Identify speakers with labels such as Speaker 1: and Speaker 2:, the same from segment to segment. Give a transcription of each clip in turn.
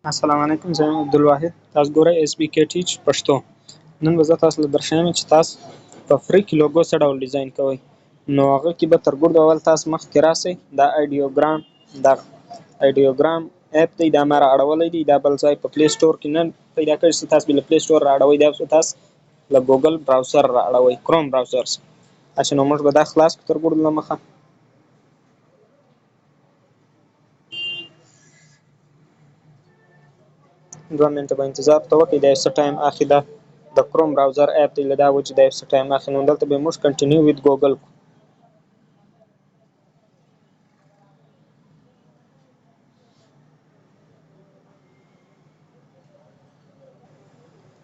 Speaker 1: السلام علیکم، زه یم عبدالواحد. تاسو ګورئ اس بي کې ټیچ پښتو. نن به زه تاسو له درښیم چې تاسو په فری کې لوګو څه ډول ډیزاین کوئ. نو هغه کې به تر ګردو اول تاسو مخکې راسئ. دا ایډیوګرام اپ دی، دا ما را اړولی دی. دا بل ځای په پلی سټور کې نه پیدا کېږي چې تاسو به له پلی سټور را اړوئ، دا به تاسو له ګوګل براوزر را اړوئ، کروم براوزر. اچھا نو موږ به دا خلاص کړو تر ګردو له مخه. 2 منټه به انتظار ته وکړئ، دا یو څه ټایم اخلي. دا د کروم براوزر اپ دی، له دا وجې دا یو څه ټایم اخلي. نو دلته به موږ کنټینیو ویت ګوګل کړو.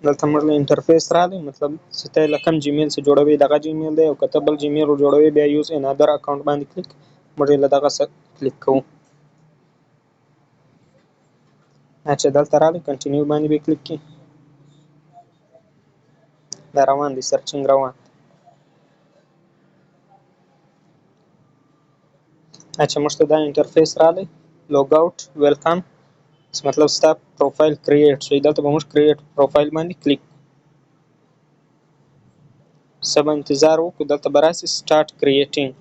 Speaker 1: دلته موږ له انټرفیس راغلی، مطلب چې ته له کوم جیمیل څخه جوړوي دغه جیمیل دی، او که ته بل جیمیل جوړوي بیا یوز ان ادر اکاونټ باندې کلیک، موږ یې له دغه څخه کلیک کوو. چې دلته راغلی کنټینیو باندې به کلیک کړئ. دا روان دی، سرچینګ روان. چې موږ ته دا انټرفیس راغلی، لوګ آوټ ویلکم، مطلب ستا پروفایل کریټ شوی. دلته به موږ کریټ پروفایل باندې کلیک کوو. څه به انتظار وکړو، دلته به راشي سټارټ کریټینګ.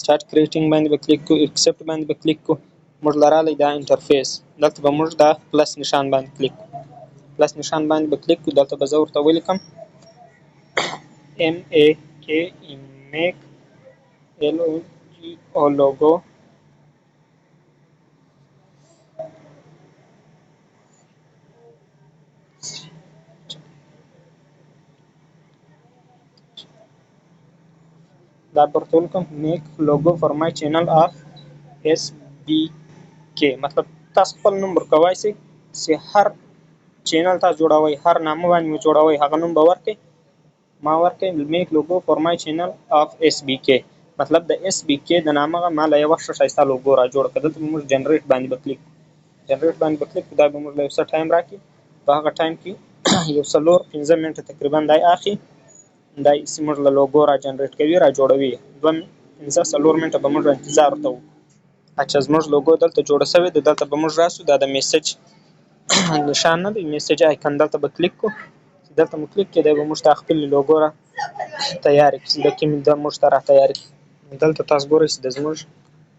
Speaker 1: سټارټ کریټینګ باندې به کلیک کوو، اکسپټ باندې به کلیک کوو. موږ له راغلی دا انټرفیس، دلته به موږ دا پلس نشان باندې کلیک کوو. پلس نشان باندې به کلیک کوو. دلته به زه ورته ولیکم MAKE میک LOGO لوګو. دا ورته ولیکم میک لوګو فار مای چینل اف SBK. مطلب تاسو خپل نوم ورکوای شئ چې هر چینل تاسو جوړوئ، هر نامه باندې مو جوړوئ، هغه نوم به ورکړئ. ما ورکړئ میک لوګو فار مای چینل اف SBK. مطلب د SBK د نامه ما له یوه ښه ښایسته لوګو را جوړ کړه. دلته به موږ جنریټ باندې به کلیک کوو. جنریټ باندې به کلیک کوو. دا به موږ له یو څه ټایم راکړي. په هغه ټایم کې یو 4-5 منټه تقریبا دا اخلي. دا چې موږ له لوګو را جنریټ کوي، را جوړوي. 2-4 منټه به موږ انتظار ورته وکړو. چې زموږ لوګو دلته جوړه شوې ده، دلته به موږ راسو. دا د میسج نشان نه دی، میسج آیکن، دلته به کلیک کوو. دلته مو کلیک کړئ، دا به موږ ته خپل لوګو را تیارې کړي، د کومې د موږ ته را تیارې کړي. دلته تاسو ګورئ چې د زموږ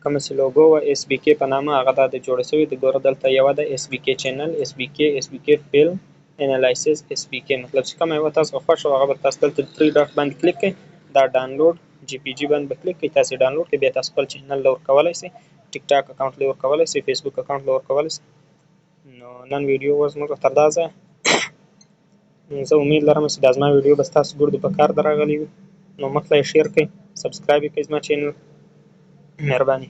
Speaker 1: کومه چې لوګو وه SBK په نامه، هغه دا د جوړه شوې ده. ګوره دلته یوه ده SBK چینل، SBK فیلم انالایسس SBK. مطلب چې کومه یوه تاسو خوښه وه هغه به تاسو دلته 3 ډاټ باندې کلیک کړئ. دا ډاونلوډ JPG باندې به کلیک کړئ. تاسو ډاونلوډ کړئ، بیا تاسو خپل چینل له ورکولی شئ، ټیک ټاک اکاونټ له ورکولی شئ، فیسبوک اکاونټ له ورکولی شئ. نو نن ویډیو وه زموږ تر دا ځایه. زه امید لرم چې دا زما ویډیو به ستاسو ګردو په کار درغلی وي. نو مخ ته یې شیر کړئ، سبسکرایب یې کړئ زما چینل. مهرباني.